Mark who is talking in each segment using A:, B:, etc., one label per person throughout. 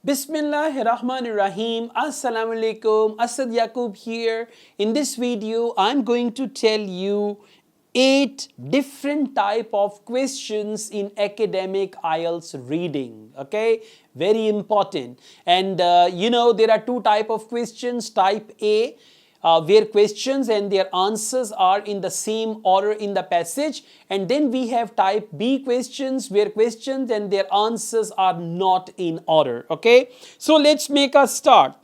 A: Bismillahirrahmanirrahim. Assalamu alaikum. Asad Yaqub here. In this video, I'm going to tell you 8 different type of questions in academic IELTS reading. Okay, very important. And there are 2 type of questions. Type A, where questions and their answers are in the same order in the passage, and then we have type B questions where questions and their answers are not in order. Okay, so let's make a start.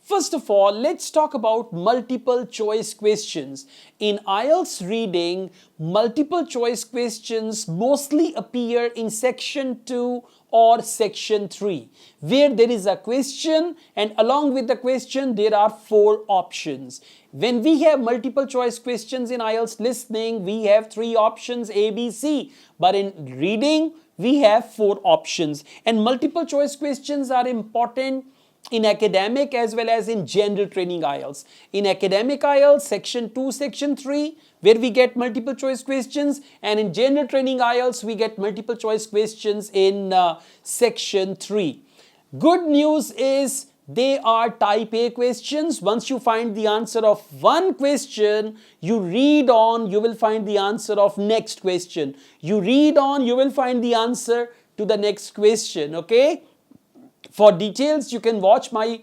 A: First of all, let's talk about multiple choice questions. In IELTS reading, multiple choice questions mostly appear in section 2 or section 3, where there is a question and along with the question there are 4 options. When we have multiple choice questions in IELTS listening, we have 3 options A, B, C, but in reading we have 4 options. And multiple choice questions are important in academic as well as in general training IELTS. In academic IELTS, section 2, section 3, where we get multiple choice questions, and in general training IELTS, we get multiple choice questions in section 3. Good news is they are type A questions. Once you find the answer of one question, you read on, you will find the answer of next question. You read on, you will find the answer to the next question, okay? For details, you can watch my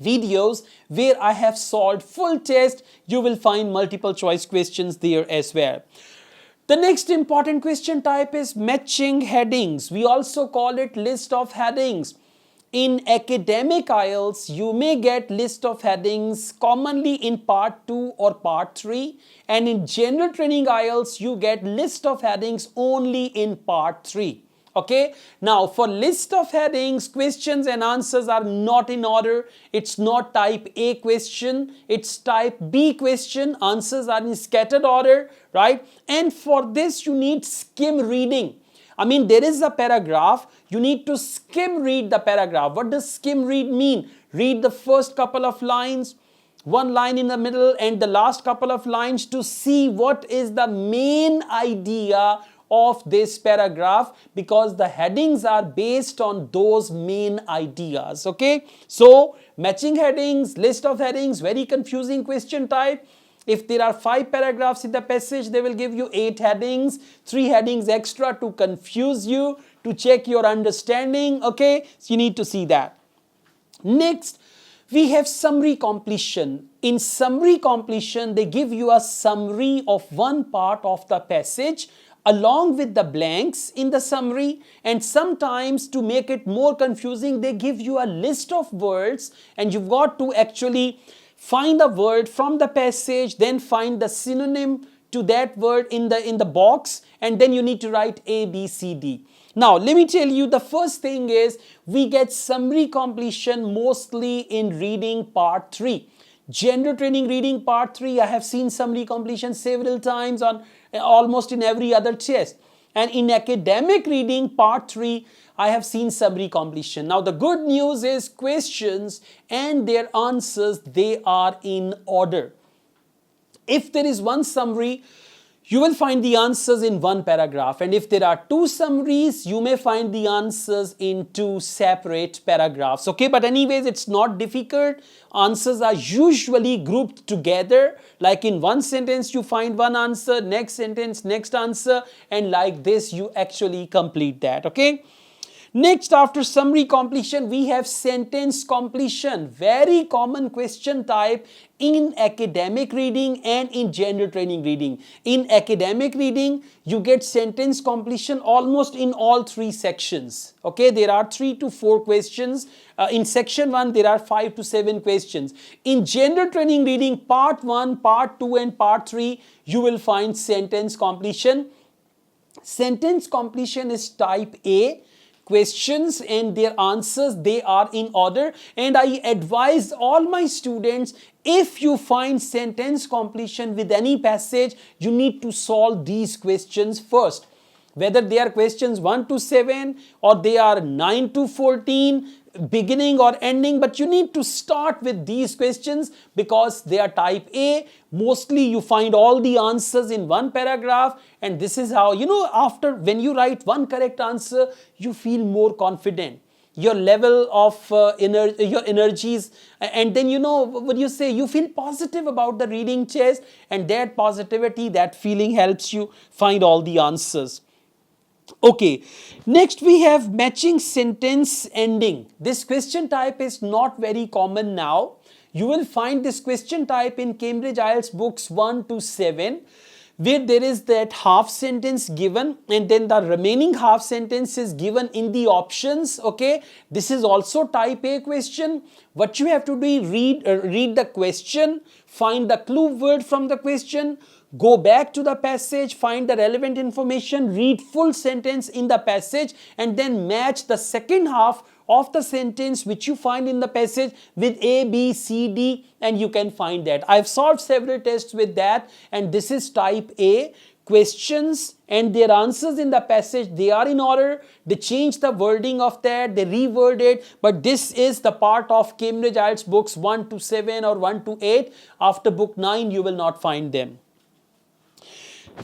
A: videos where I have solved full test. You will find multiple choice questions there as well. The next important question type is matching headings. We also call it list of headings. In academic IELTS, you may get list of headings commonly in part 2 or part 3. And in general training IELTS, you get list of headings only in part 3. Okay, now for list of headings, questions and answers are not in order. It's not type A question, it's type B question. Answers are in scattered order, right? And for this you need skim reading. I mean, there is a paragraph, you need to skim read the paragraph. What does skim read mean? Read the first couple of lines, one line in the middle and the last couple of lines to see what is the main idea of this paragraph, because the headings are based on those main ideas. Okay, so matching headings, list of headings, very confusing question type. If there are 5 paragraphs in the passage, they will give you 8 headings, 3 headings extra to confuse you, to check your understanding. Okay, so you need to see that. Next, we have summary completion. In summary completion, they give you a summary of one part of the passage along with the blanks in the summary, and sometimes to make it more confusing, they give you a list of words and you've got to actually find a word from the passage, then find the synonym to that word in the box, and then you need to write A, B, C, D. Now, let me tell you, the first thing is we get summary completion mostly in reading part 3. General training reading part 3, I have seen summary completion several times on almost in every other test. And in academic reading part 3, I have seen summary completion. Now the good news is questions and their answers, they are in order. If there is one summary, you will find the answers in one paragraph, and if there are 2 summaries, you may find the answers in 2 separate paragraphs. Okay, but anyways, it's not difficult. Answers are usually grouped together, like in one sentence you find one answer, next sentence next answer, and like this you actually complete that. Okay, next, after summary completion, we have sentence completion. Very common question type in academic reading and in general training reading. In academic reading, you get sentence completion almost in all 3 sections. Okay, there are 3 to 4 questions. In section 1, there are 5 to 7 questions. In general training reading, part 1, part 2 and part 3, you will find sentence completion. Sentence completion is type A. Questions and their answers, they are in order, and I advise all my students, if you find sentence completion with any passage, you need to solve these questions first. Whether they are questions 1 to 7 or they are 9 to 14, beginning or ending, but you need to start with these questions because they are type A. Mostly you find all the answers in one paragraph, and this is how, after when you write one correct answer, you feel more confident. your level of your energies, and then what you say, you feel positive about the reading test, and that positivity, that feeling helps you find all the answers. Okay, next we have matching sentence ending. This question type is not very common now. You will find this question type in Cambridge IELTS books 1 to 7, where there is that half sentence given and then the remaining half sentence is given in the options. Okay, this is also type A question. What you have to do is read the question, find the clue word from the question, go back to the passage, find the relevant information, read full sentence in the passage, and then match the second half of the sentence which you find in the passage with A, B, C, D, and you can find that. I've solved several tests with that, and this is type A. Questions and their answers in the passage, they are in order. They change the wording of that, they reword it, but this is the part of Cambridge IELTS books 1 to 7 or 1 to 8. After book 9, you will not find them.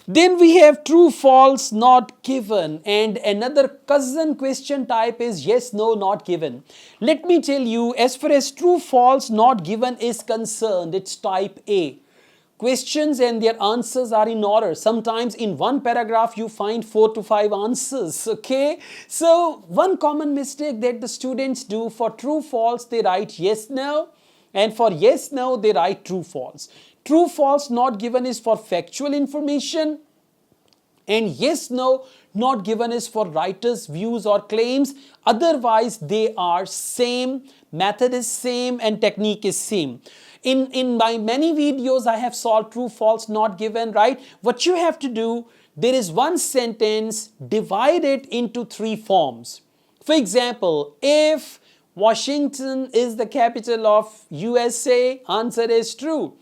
A: Then we have true, false, not given, and another cousin question type is yes, no, not given. Let me tell you, as far as true, false, not given is concerned, it's type A. Questions and their answers are in order. Sometimes in one paragraph you find 4 to 5 answers. Okay, so one common mistake that the students do, for true, false they write yes, no, and for yes, no they write true, false. True, false, not given is for factual information, and yes, no, not given is for writers' views or claims. Otherwise, they are same, method is same, and technique is same. In my many videos, I have solved true, false, not given, right? What you have to do, there is one sentence, divide it into 3 forms. For example, if Washington is the capital of USA, answer is true.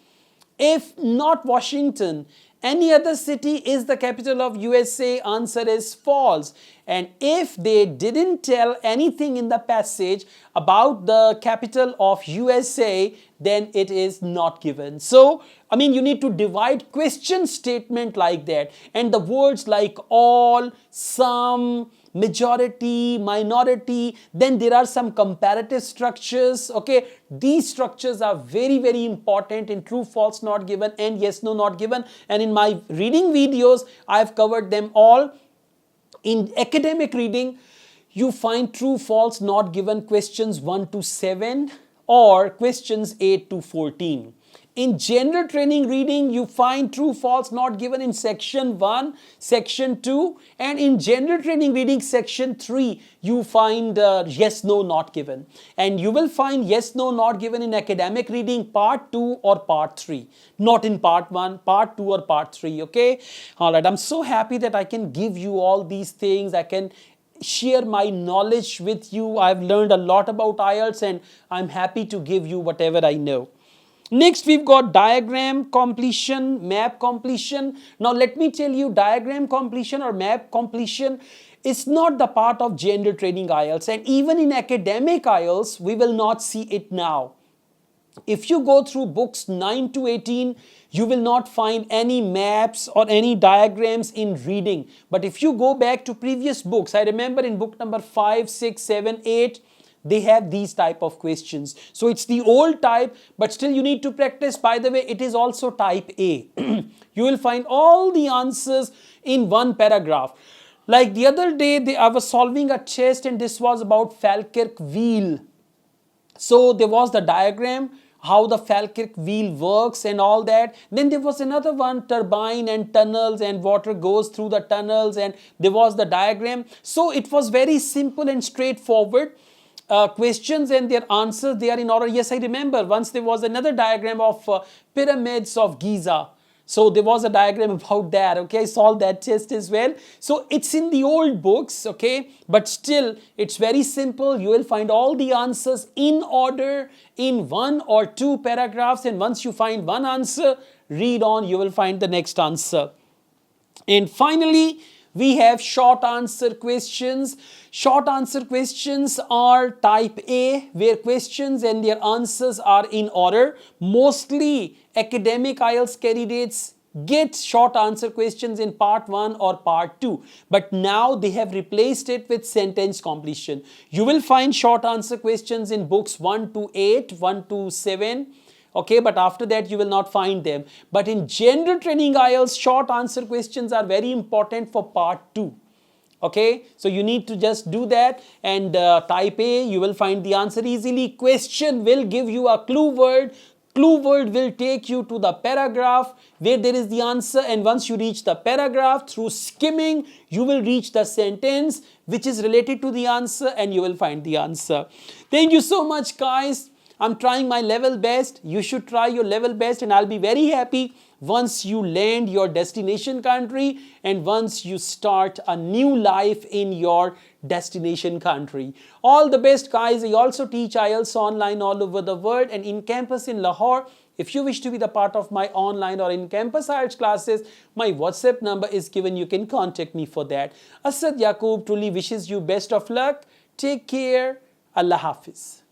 A: If not Washington, any other city is the capital of USA, answer is false. And if they didn't tell anything in the passage about the capital of USA, then it is not given. So, you need to divide question statement like that, and the words like all, some, majority, minority, then there are some comparative structures. Okay, these structures are very, very important in true, false, not given, and yes, no, not given, and in my reading videos I have covered them all. In academic reading, you find true, false, not given questions 1 to 7 or questions 8 to 14. In general training reading, you find true, false, not given in section 1, section 2, and in general training reading section 3, you find yes, no, not given. And you will find yes, no, not given in academic reading part 2 or part 3, not in part 1, part 2 or part 3, okay? Alright, I'm so happy that I can give you all these things. I can share my knowledge with you. I've learned a lot about IELTS, and I'm happy to give you whatever I know. Next, we've got diagram completion, map completion. Now, let me tell you, diagram completion or map completion is not the part of general training IELTS, and even in academic IELTS, we will not see it now. If you go through books 9 to 18, you will not find any maps or any diagrams in reading. But if you go back to previous books, I remember in book number 5, 6, 7, 8, they have these type of questions. So it's the old type, but still you need to practice. By the way, it is also type A. You will find all the answers in one paragraph. Like the other day, I was solving a test, and this was about Falkirk wheel. So there was the diagram, how the Falkirk wheel works and all that. Then there was another one, turbine and tunnels, and water goes through the tunnels, and there was the diagram. So it was very simple and straightforward. Questions and their answers, they are in order. Yes, I remember once there was another diagram of pyramids of Giza. So there was a diagram about that. Okay, I solved that test as well. So it's in the old books, okay, but still it's very simple. You will find all the answers in order in 1 or 2 paragraphs, and once you find one answer, read on, you will find the next answer. And finally, we have short answer questions. Short answer questions are type A, where questions and their answers are in order. Mostly academic IELTS candidates, get short answer questions in part 1 or part 2, but now they have replaced it with sentence completion. You will find short answer questions in books 1 to 8, 1 to 7, okay, but after that you will not find them. But in general training IELTS, short answer questions are very important for part 2. Okay, so you need to just do that and type A, you will find the answer easily. Question will give you a clue word. Clue word will take you to the paragraph where there is the answer, and once you reach the paragraph, through skimming, you will reach the sentence which is related to the answer and you will find the answer. Thank you so much, guys. I'm trying my level best. You should try your level best, and I'll be very happy once you land your destination country and once you start a new life in your destination country. All the best, guys. I also teach IELTS online all over the world and in campus in Lahore. If you wish to be the part of my online or in campus IELTS classes, my WhatsApp number is given. You can contact me for that. Asad Yaqub truly wishes you best of luck. Take care. Allah Hafiz.